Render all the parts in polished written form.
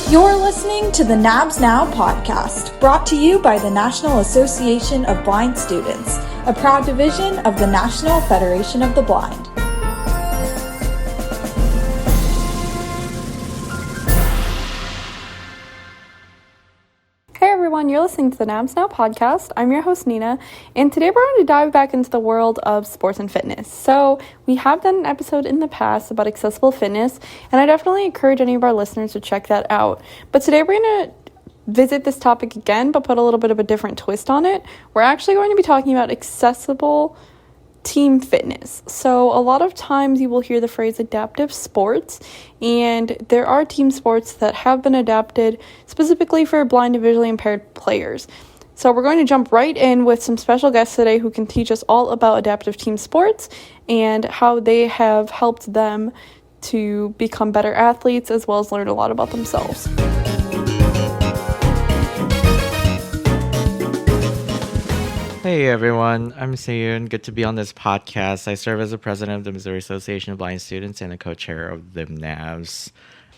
You're listening to the NABS Now podcast, brought to you by the National Association of Blind Students, a proud division of the National Federation of the Blind. Hey everyone, you're listening to the NABS Now podcast. I'm your host Nina, and today we're going to dive back into the world of sports and fitness. So we have done an episode in the past about accessible fitness, and I definitely encourage any of our listeners to check that out. But today we're going to visit this topic again, but put a little bit of a different twist on it. We're actually going to be talking about accessible team fitness. So a lot of times you will hear the phrase adaptive sports, and there are team sports that have been adapted specifically for blind and visually impaired players. So we're going to jump right in with some special guests today who can teach us all about adaptive team sports and how they have helped them to become better athletes as well as learn a lot about themselves. Hey everyone, I'm Seyoon. Good to be on this podcast. I serve as the president of the Missouri Association of Blind Students and a co-chair of the NAVS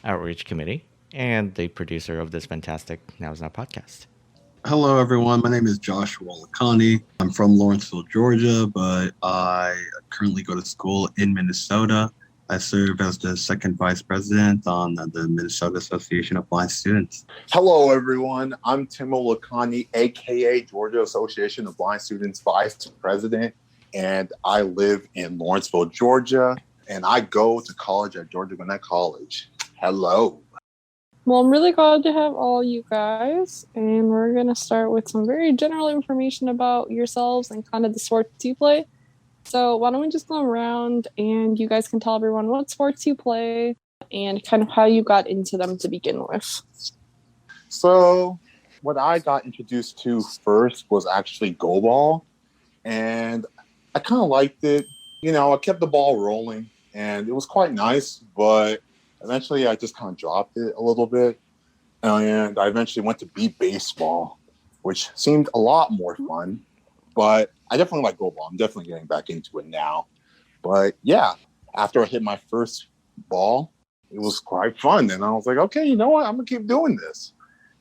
Outreach Committee and the producer of this fantastic NAVS Now podcast. Hello everyone, my name is Joshua and Tim Olukanni. I'm from Lawrenceville, Georgia, but I currently go to school in Minnesota. I serve as the second vice president on the Minnesota Association of Blind Students. Hello, everyone. I'm Tim Olukanni, a.k.a. Georgia Association of Blind Students vice president, and I live in Lawrenceville, Georgia, and I go to college at Georgia Gwinnett College. Hello. Well, I'm really glad to have all you guys, and we're going to start with some very general information about yourselves and kind of the sports you play. So why don't we just go around and you guys can tell everyone what sports you play and kind of how you got into them to begin with. So what I got introduced to first was actually Goalball, and I kind of liked it. You know, I kept the ball rolling, and it was quite nice, but eventually I just kind of dropped it a little bit, and I eventually went to beat baseball, which seemed a lot more fun. But I definitely like Goalball. I'm definitely getting back into it now. But yeah, after I hit my first ball, it was quite fun. And I was like, okay, you know what? I'm going to keep doing this.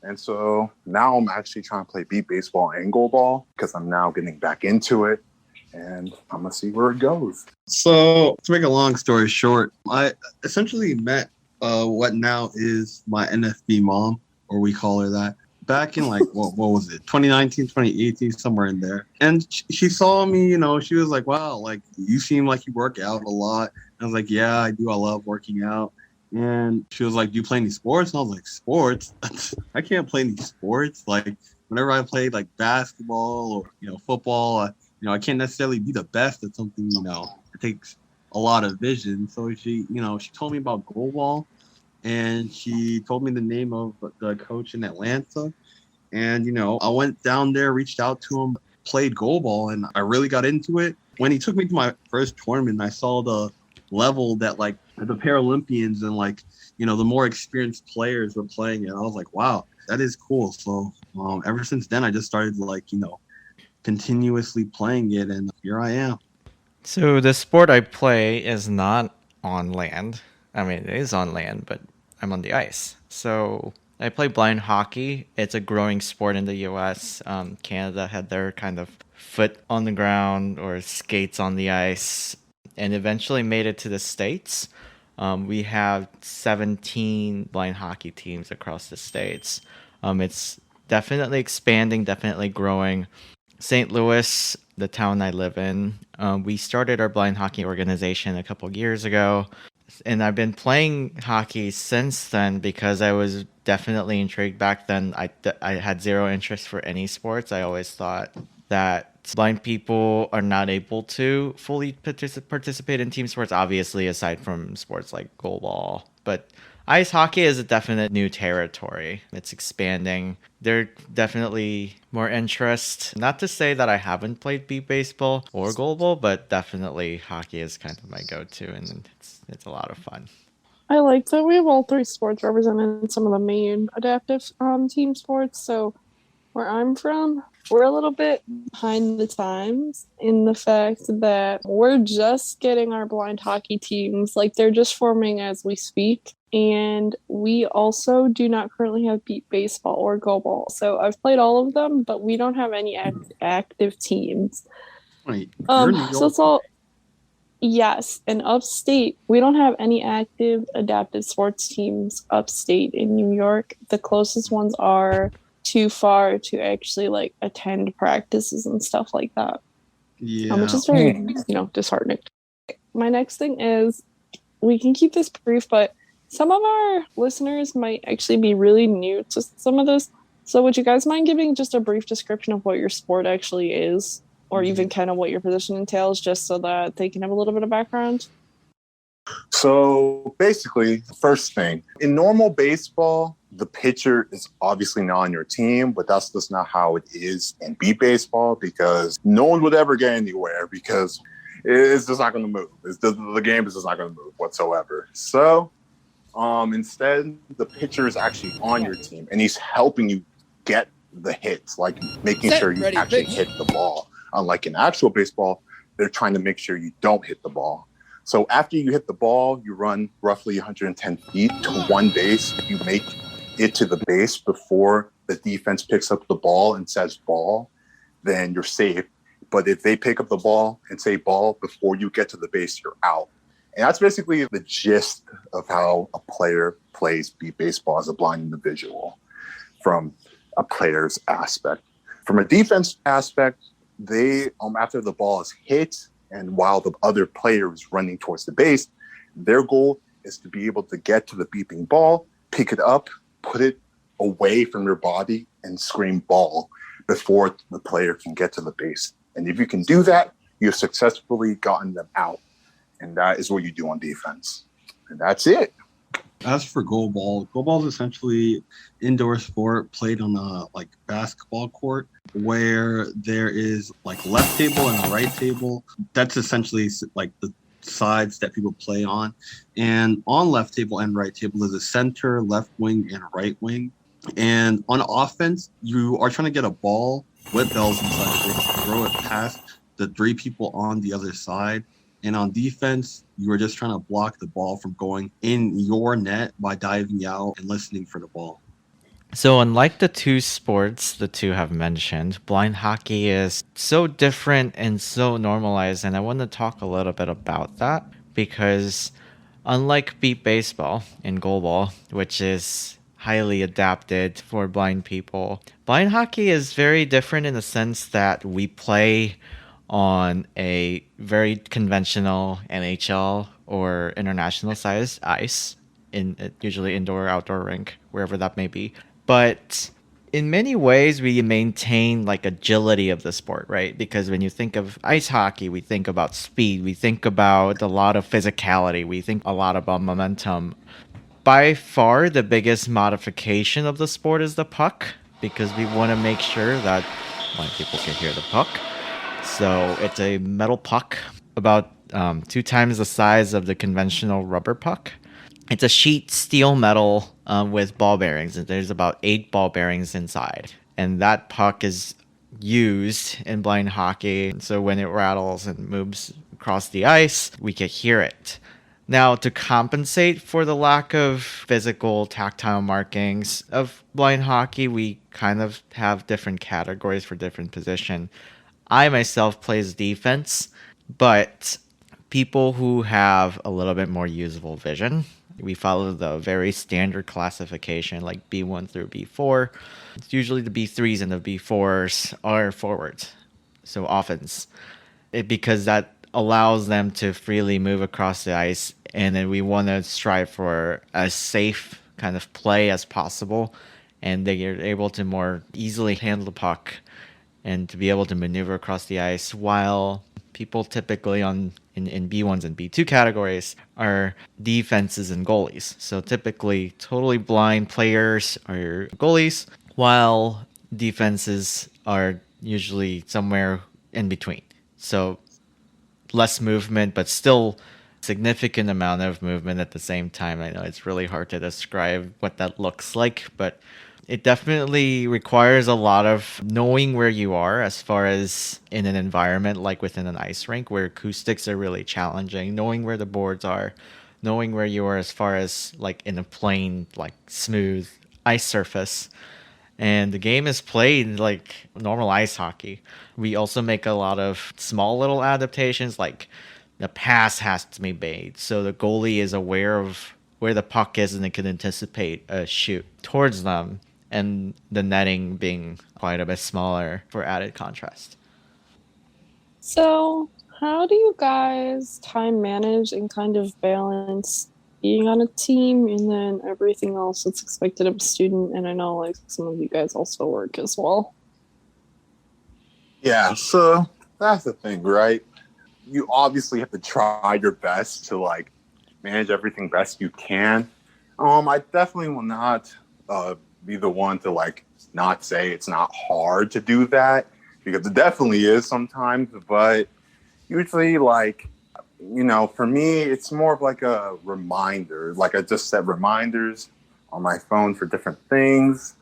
And so now I'm actually trying to play beat baseball and Goalball because I'm now getting back into it. And I'm going to see where it goes. So to make a long story short, I essentially met what now is my NFB mom, or we call her that. Back in like, what was it, 2019, 2018, somewhere in there. And she saw me, you know, she was like, wow, like, you seem like you work out a lot. And I was like, yeah, I do. I love working out. And she was like, do you play any sports? And I was like, sports? I can't play any sports. Like, whenever I played like basketball or, you know, football, I can't necessarily be the best at something, you know, it takes a lot of vision. So she told me about Goalball. And she told me the name of the coach in Atlanta. And, you know, I went down there, reached out to him, played Goalball, and I really got into it. When he took me to my first tournament, I saw the level that, like, the Paralympians and, like, you know, the more experienced players were playing it. I was like, wow, that is cool. So ever since then, I just started, like, you know, continuously playing it, and here I am. So the sport I play is not on land. I mean, it is on land, but I'm on the ice. So I play blind hockey. It's a growing sport in the U.S. Canada had their kind of foot on the ground or skates on the ice and eventually made it to the States. We have 17 blind hockey teams across the States. It's definitely expanding, definitely growing. St. Louis, the town I live in, we started our blind hockey organization a couple years ago. And I've been playing hockey since then because I was definitely intrigued back then. I had zero interest for any sports. I always thought that blind people are not able to fully participate in team sports, obviously, aside from sports like goalball. But ice hockey is a definite new territory. It's expanding. There's definitely more interest. Not to say that I haven't played beat baseball or goalball, but definitely hockey is kind of my go-to, and it's a lot of fun. I like that we have all three sports represented in some of the main adaptive team sports. So Where I'm from, we're a little bit behind the times in the fact that we're just getting our blind hockey teams. Like, they're just forming as we speak. And we also do not currently have beat baseball or goalball. So I've played all of them, but we don't have any active teams. Wait, you're in New So York? it's all, yes, and upstate, we don't have any active adaptive sports teams upstate in New York. The closest ones are too far to actually like attend practices and stuff like that. Yeah. Which is very, disheartening. My next thing is, we can keep this brief, but some of our listeners might actually be really new to some of this. So would you guys mind giving just a brief description of what your sport actually is, or even kind of what your position entails, just so that they can have a little bit of background? So basically, first thing, in normal baseball, the pitcher is obviously not on your team, but that's just not how it is in beat baseball, because no one would ever get anywhere because it's just not going to move. The game is just not going to move whatsoever. So instead, the pitcher is actually on your team and he's helping you get the hits, like making sure you actually hit the ball. Unlike in actual baseball, they're trying to make sure you don't hit the ball. So after you hit the ball, you run roughly 110 feet to one base. If you make it to the base before the defense picks up the ball and says ball, then you're safe. But if they pick up the ball and say ball before you get to the base, you're out. And that's basically the gist of how a player plays beat baseball as a blind individual from a player's aspect. From a defense aspect, they, after the ball is hit, and while the other player is running towards the base, their goal is to be able to get to the beeping ball, pick it up, put it away from your body, and scream ball before the player can get to the base. And if you can do that, you've successfully gotten them out. And that is what you do on defense. And that's it. As for goalball, goalball is essentially indoor sport played on a basketball court where there is left table and a right table. That's essentially the sides that people play on. And on left table and right table is a center, left wing, and right wing. And on offense, you are trying to get a ball with bells inside of it, throw it past the three people on the other side. And on defense, you are just trying to block the ball from going in your net by diving out and listening for the ball. So unlike the two sports the two have mentioned, blind hockey is so different and so normalized, and I want to talk a little bit about that because unlike beat baseball and goalball, which is highly adapted for blind people, blind hockey is very different in the sense that we play on a very conventional NHL or international sized ice, in usually indoor or outdoor rink, wherever that may be. But in many ways, we maintain agility of the sport, right? Because when you think of ice hockey, we think about speed, we think about a lot of physicality, we think a lot about momentum. By far, the biggest modification of the sport is the puck, because we want to make sure that blind people can hear the puck. So it's a metal puck, about 2 times the size of the conventional rubber puck. It's a sheet steel metal with ball bearings. There's about 8 ball bearings inside. And that puck is used in blind hockey. So when it rattles and moves across the ice, we can hear it. Now, to compensate for the lack of physical tactile markings of blind hockey, we kind of have different categories for different position. I myself plays defense, but people who have a little bit more usable vision, we follow the very standard classification like B1 through B4. It's usually the B3s and the B4s are forwards, so offense. Because that allows them to freely move across the ice, and then we want to strive for as safe kind of play as possible, and they are able to more easily handle the puck and to be able to maneuver across the ice, while people typically in B1s and B2 categories are defenses and goalies. So typically totally blind players are goalies, while defenses are usually somewhere in between. So less movement, but still significant amount of movement at the same time. I know it's really hard to describe what that looks like, but It definitely requires a lot of knowing where you are as far as in an environment like within an ice rink where acoustics are really challenging, knowing where the boards are, knowing where you are as far as like in a plain, like smooth ice surface. And the game is played like normal ice hockey. We also make a lot of small little adaptations, like the pass has to be made, so the goalie is aware of where the puck is and they can anticipate a shoot towards them, and the netting being quite a bit smaller for added contrast. So, how do you guys time manage and kind of balance being on a team and then everything else that's expected of a student? And I know like some of you guys also work as well. Yeah, so that's the thing, right? You obviously have to try your best to like manage everything best you can. I definitely will not be the one to like not say it's not hard to do that, because it definitely is sometimes. But usually, like, for me, it's more of like a reminder. Like I just set reminders on my phone for different things.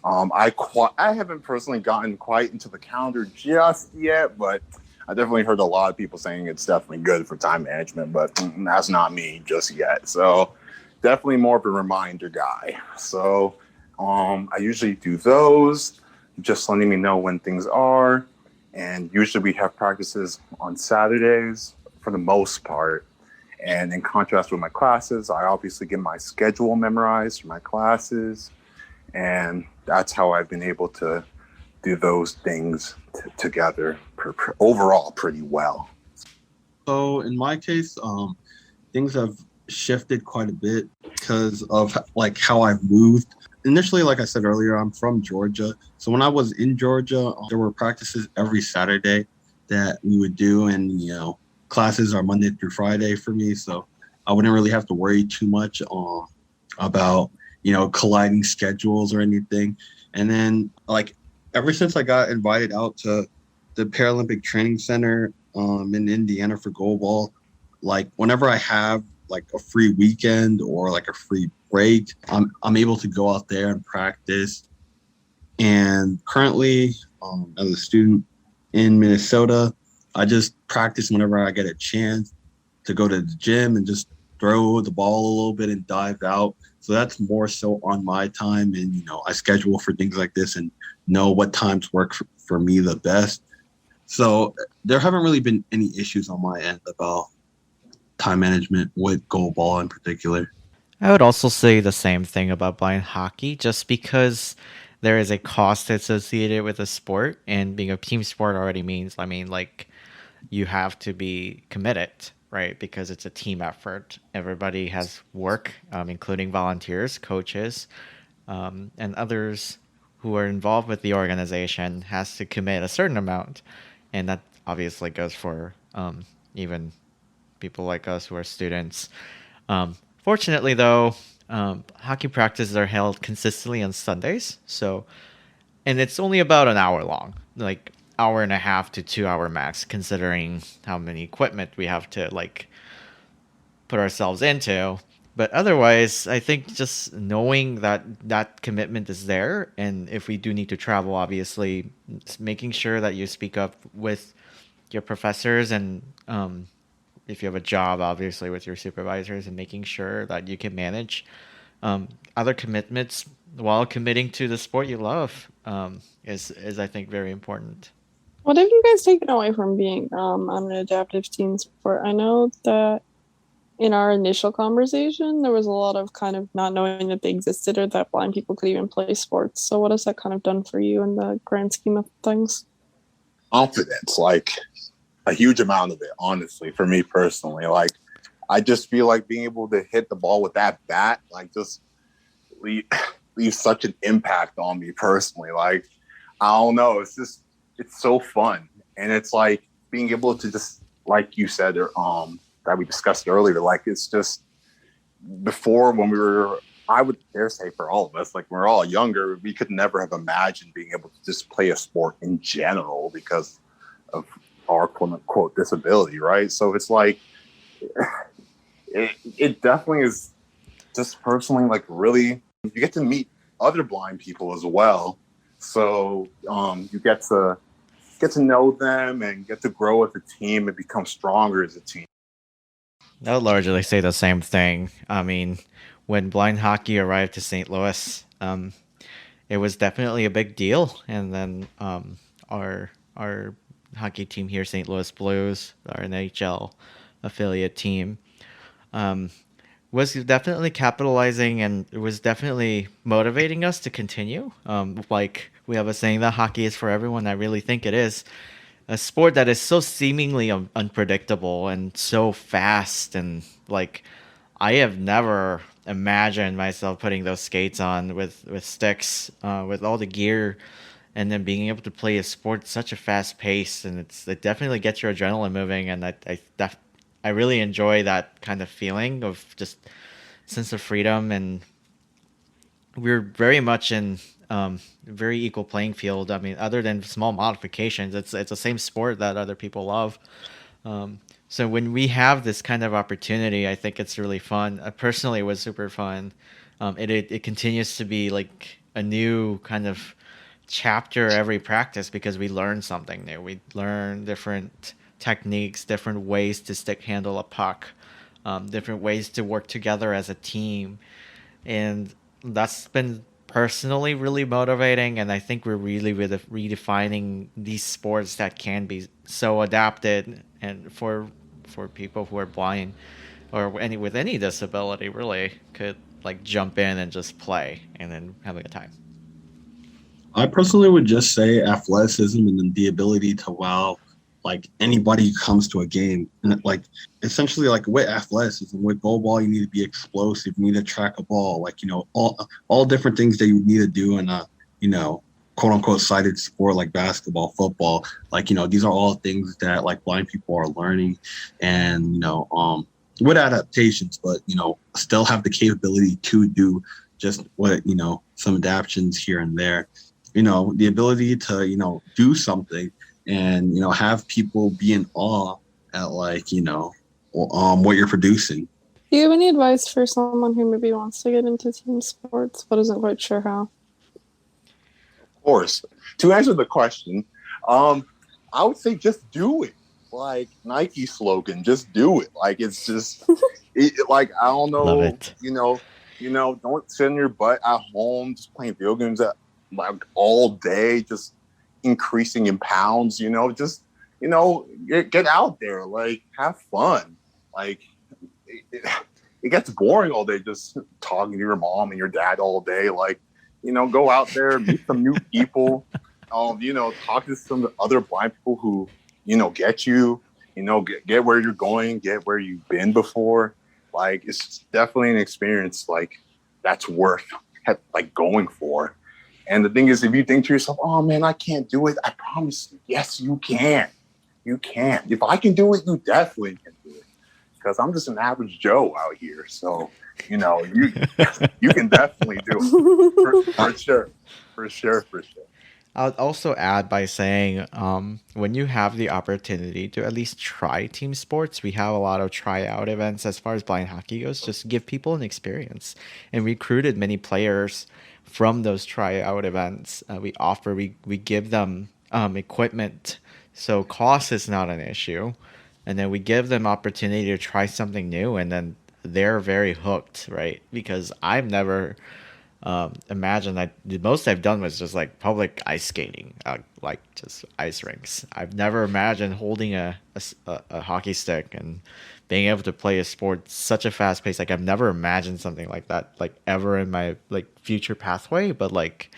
I haven't personally gotten quite into the calendar just yet, but I definitely heard a lot of people saying it's definitely good for time management, but that's not me just yet. So definitely more of a reminder guy. So I usually do those, just letting me know when things are. And usually we have practices on Saturdays for the most part. And in contrast with my classes, I obviously get my schedule memorized for my classes. And that's how I've been able to do those things together overall pretty well. So in my case, things have shifted quite a bit because of like how I've moved. Initially, like I said earlier, I'm from Georgia. So when I was in Georgia, there were practices every Saturday that we would do. And, classes are Monday through Friday for me. So I wouldn't really have to worry too much about, colliding schedules or anything. And then like ever since I got invited out to the Paralympic Training Center in Indiana for Goalball, like whenever I have like a free weekend or like a free break, I'm able to go out there and practice. And currently, as a student in Minnesota, I just practice whenever I get a chance to go to the gym and just throw the ball a little bit and dive out. So that's more so on my time. And, I schedule for things like this and know what times work for me the best. So there haven't really been any issues on my end about time management with Goalball in particular. I would also say the same thing about blind hockey, just because there is a cost associated with the sport, and being a team sport already means, like you have to be committed, right? Because it's a team effort. Everybody has work, including volunteers, coaches, and others who are involved with the organization has to commit a certain amount. And that obviously goes for even people like us who are students. Fortunately, though, hockey practices are held consistently on Sundays. And it's only about an hour long, like hour and a half to 2 hour max, considering how many equipment we have to like put ourselves into. But otherwise, I think just knowing that commitment is there, and if we do need to travel, obviously, making sure that you speak up with your professors, and if you have a job, obviously with your supervisors, and making sure that you can manage other commitments while committing to the sport you love is I think very important. What have you guys taken away from being on an adaptive team sport? I know that in our initial conversation, there was a lot of kind of not knowing that they existed or that blind people could even play sports. So what has that kind of done for you in the grand scheme of things? Confidence, like a huge amount of it, honestly, for me personally. Like, I just feel like being able to hit the ball with that bat, like, just leaves such an impact on me personally. Like, I don't know. It's so fun. And it's like being able to just, like you said, that we discussed earlier, like, it's just before when I would dare say for all of us, like when we're all younger, we could never have imagined being able to just play a sport in general because of our quote unquote disability, right? So it's like, it definitely is just personally like really, you get to meet other blind people as well. So you get to know them and get to grow as a team and become stronger as a team. I would largely say the same thing. I mean, when blind hockey arrived to St. Louis, it was definitely a big deal. And then our hockey team here, St. Louis Blues, our NHL affiliate team, um, was definitely capitalizing, and it was definitely motivating us to continue. Like we have a saying that hockey is for everyone. I really think it is a sport that is so seemingly unpredictable and so fast, and like I have never imagined myself putting those skates on with sticks, with all the gear, and then being able to play a sport at such a fast pace, and it definitely gets your adrenaline moving, and I really enjoy that kind of feeling of just sense of freedom, and we're very much in very equal playing field. I mean, other than small modifications, it's the same sport that other people love. So when we have this kind of opportunity, I think it's really fun. Personally, it was super fun. It continues to be like a new kind of chapter every practice because we learn something new. We learn different techniques, different ways to stick handle a puck, different ways to work together as a team, and that's been personally really motivating. And I think we're really redefining these sports that can be so adapted and for people who are blind or any with any disability really could like jump in and just play and then have a good time. I personally would just say athleticism and then the ability to wow like anybody who comes to a game. And like essentially like with athleticism, with goalball, you need to be explosive, you need to track a ball, like, you know, all different things that you need to do in a, you know, quote unquote sighted sport like basketball, football. Like, you know, these are all things that like blind people are learning and, you know, with adaptations, but, you know, still have the capability to do just what, you know, some adaptations here and there. You know, the ability to, you know, do something and, you know, have people be in awe at like, you know, what you're producing. Do you have any advice for someone who maybe wants to get into team sports but isn't quite sure how? Of course. To answer the question, I would say just do it. Like Nike slogan, just do it. Like it's just like I don't know, Love it. you know, don't sit in your butt at home just playing video games like all day, just increasing in pounds, you know, just, you know, get out there, like have fun. Like it gets boring all day just talking to your mom and your dad all day. Like, you know, go out there, meet some new people, you know, talk to some other blind people who, you know, get you, you know, get where you're going, get where you've been before. Like it's definitely an experience like that's worth like going for. And the thing is, if you think to yourself, oh, man, I can't do it, I promise you, yes, you can. You can. If I can do it, you definitely can do it. Because I'm just an average Joe out here. So, you know, you can definitely do it. For sure. For sure. I'll also add by saying when you have the opportunity to at least try team sports, we have a lot of tryout events as far as blind hockey goes, just to give people an experience. And recruited many players from those tryout events. We give them equipment, so cost is not an issue. And then we give them opportunity to try something new, and then they're very hooked, right? Because I've never imagined that the most I've done was just like public ice skating, like just ice rinks. I've never imagined holding a hockey stick and being able to play a sport such a fast pace. Like I've never imagined something like that, like ever in my like future pathway. But like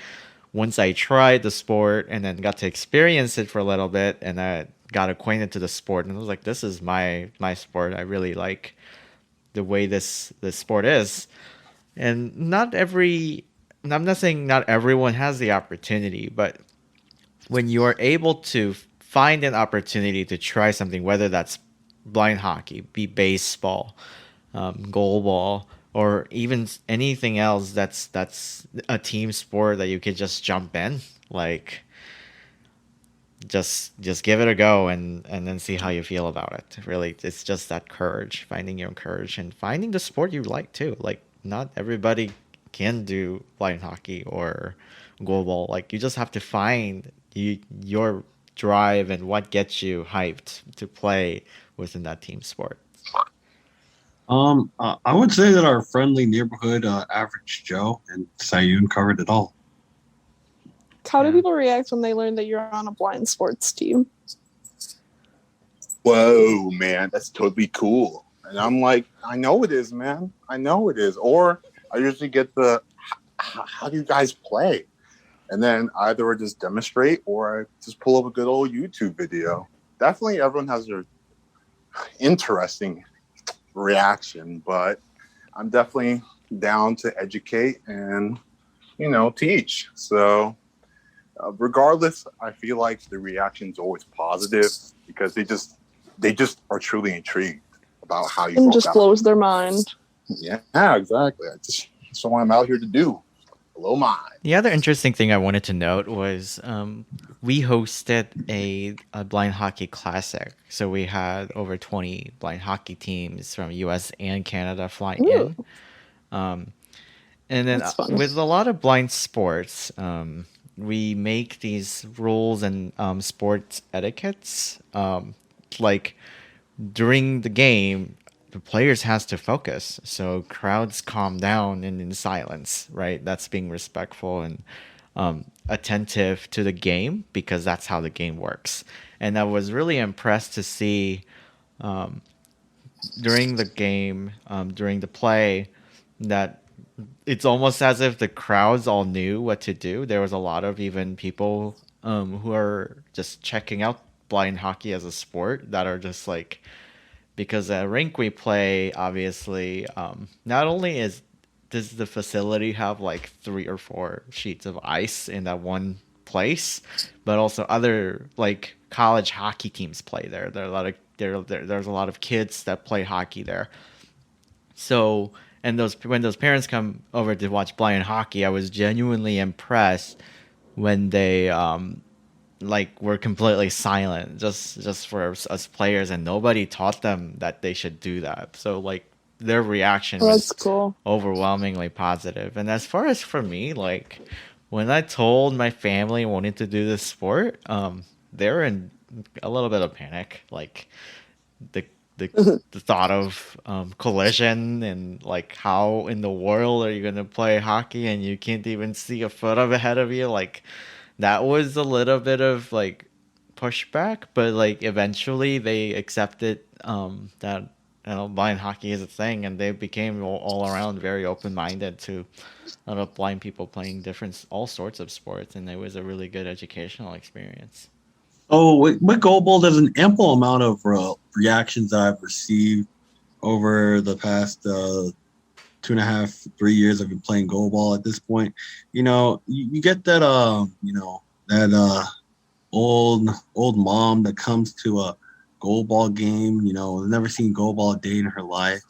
once I tried the sport and then got to experience it for a little bit, and I got acquainted to the sport, and I was like, this is my sport. I really like the way this sport is. And I'm not saying not everyone has the opportunity, but when you are able to find an opportunity to try something, whether that's blind hockey, be baseball, goalball, or even anything else that's a team sport that you could just jump in, like just give it a go and then see how you feel about it. Really, it's just that courage, finding your own courage and finding the sport you like too. Like not everybody can do blind hockey or goalball. Like you just have to find your drive and what gets you hyped to play within that team sport. I would say that our friendly neighborhood average Joe and Seyoon covered it all. How do Yeah. people react when they learn that you're on a blind sports team? Whoa, man, that's totally cool. And I'm like, I know it is, man. I know it is. Or I usually get the, how do you guys play? And then either I just demonstrate or I just pull up a good old YouTube video. Definitely everyone has their interesting reaction, but I'm definitely down to educate and, teach. So regardless, I feel like the reaction is always positive because they just are truly intrigued about how you And go just about blows their mind. it. Yeah, exactly. That's what I'm out here to do. Blow mine. The other interesting thing I wanted to note was we hosted a blind hockey classic. So we had over 20 blind hockey teams from US and Canada fly Ooh. in. And then That's fun. with a lot of blind sports, we make these rules and sports etiquettes. Like during the game, the players has to focus, so crowds calm down and in silence, right? That's being respectful and attentive to the game because that's how the game works. And I was really impressed to see during the game, during the play, that it's almost as if the crowds all knew what to do. There was a lot of even people who are just checking out blind hockey as a sport that are just like, because at rink we play, obviously, not only does the facility have like 3 or 4 sheets of ice in that one place, but also other like college hockey teams play there. There are a lot of there's a lot of kids that play hockey there. So, and when those parents come over to watch blind hockey, I was genuinely impressed when they like were completely silent just for us players, and nobody taught them that they should do that. So like their reaction That's was cool. overwhelmingly positive. And as far as for me, like when I told my family I wanted to do this sport, they're in a little bit of panic. Like the the thought of collision and like how in the world are you gonna play hockey and you can't even see a foot of ahead of you, like that was a little bit of like pushback, but like eventually they accepted that blind hockey is a thing, and they became all around very open minded to a lot of blind people playing all sorts of sports, and it was a really good educational experience. Oh, with Goalball, there's an ample amount of reactions that I've received over the past 2.5, 3 years I've been playing Goalball at this point. You get that that old mom that comes to a Goalball game, never seen Goalball a day in her life.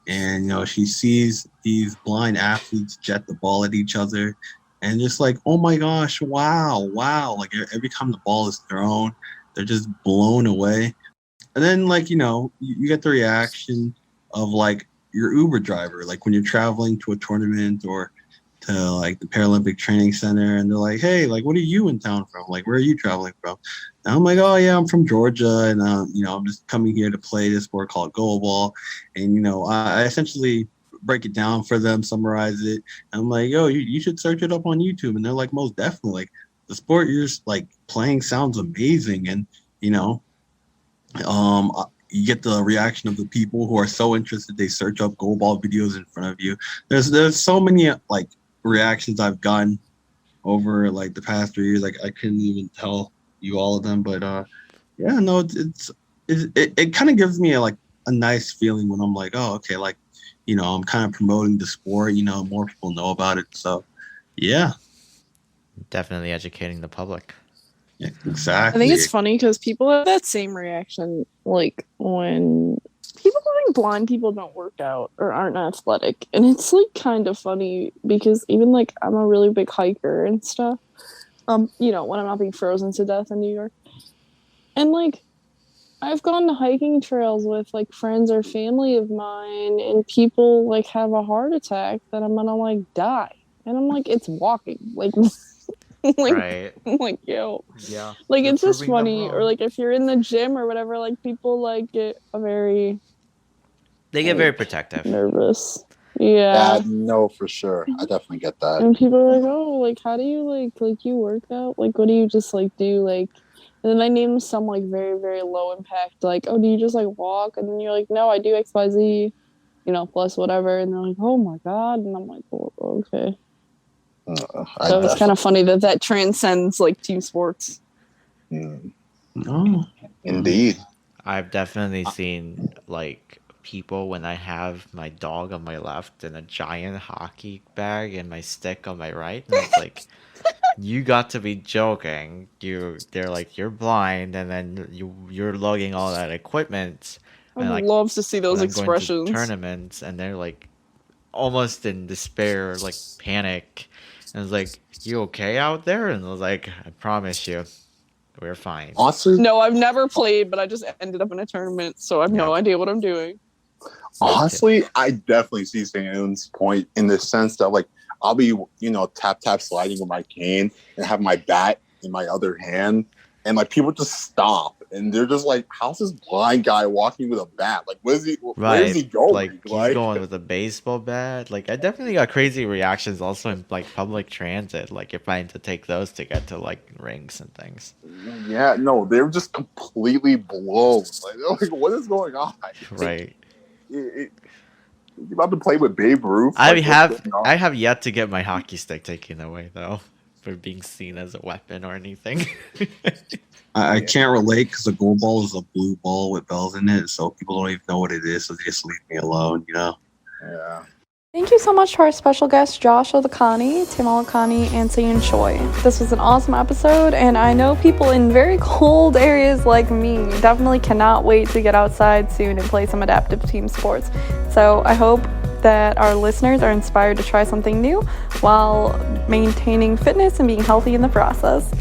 And, she sees these blind athletes jet the ball at each other. And just like, oh my gosh, wow. Like every time the ball is thrown, they're just blown away. And then like, you get the reaction of like your Uber driver, like when you're traveling to a tournament or to like the Paralympic Training Center, and they're like, hey, like, what are you in town from? Like, where are you traveling from? And I'm like, oh yeah, I'm from Georgia, and I'm just coming here to play this sport called Goalball. And I essentially break it down for them, summarize it. And I'm like, yo, you should search it up on YouTube. And they're like, most definitely. Like, the sport you're like playing sounds amazing. And you get the reaction of the people who are so interested they search up Goalball videos in front of you. There's so many like reactions I've gotten over like the past 3 years. Like I couldn't even tell you all of them, but yeah, no, it kind of gives me a nice feeling when I'm like, oh, okay, like I'm kind of promoting the sport. More people know about it. So yeah, Definitely educating the public. yeah, I exactly. think it's funny because people have that same reaction, like when people think blind people don't work out or aren't athletic, and it's like kind of funny because even like I'm a really big hiker and stuff. When I'm not being frozen to death in New York, and like I've gone to hiking trails with like friends or family of mine, and people like have a heart attack that I'm gonna like die. And I'm like, it's walking. Like, Right. I'm like, yo. Yeah. Like, You're it's just proving them funny. Or, wrong. like, if you're in the gym or whatever, like, people, like, get They get very like, protective. nervous. Yeah. No, for sure. I definitely get that. And people are like, oh, like, how do you, like, you work out? Like, what do you just, like, do? Like, and then I name some, like, very, very low impact. Like, oh, do you just, like, walk? And then you're like, no, I do XYZ, plus whatever. And they're like, oh, my God. And I'm like, oh, okay. So it's kind of funny that transcends, like, team sports. Oh, indeed. I've definitely seen, like, people when I have my dog on my left and a giant hockey bag and my stick on my right. And it's like, you got to be joking. They're like, you're blind, and then you're lugging all that equipment. I And, would like, love to see those when I'm going to expressions. tournaments, and they're like almost in despair, like panic. And it's like, you okay out there? And I was like, I promise you, we're fine. Honestly, No, I've never played, but I just ended up in a tournament, so I have no idea what I'm doing. Honestly, I definitely see Seyoon's point in the sense that, like, I'll be, tap sliding with my cane and have my bat in my other hand, and like people just stop and they're just like, "How's this blind guy walking with a bat? Like, where is he going? Like, he's going with a baseball bat. Like, I definitely got crazy reactions also in like public transit. Like, you're planning to take those to get to like rinks and things. Yeah, no, they're just completely blown. Like, they're like, what is going on? Right. You about to play with Babe Ruth? I have yet to get my hockey stick taken away though, for being seen as a weapon or anything. I can't relate because the Goalball is a blue ball with bells in it, so people don't even know what it is, so they just leave me alone, Yeah. Thank you so much to our special guests, Joshua Olukanni, Tim Olukanni, and Seyoon Choi. This was an awesome episode, and I know people in very cold areas like me definitely cannot wait to get outside soon and play some adaptive team sports. So I hope that our listeners are inspired to try something new while maintaining fitness and being healthy in the process.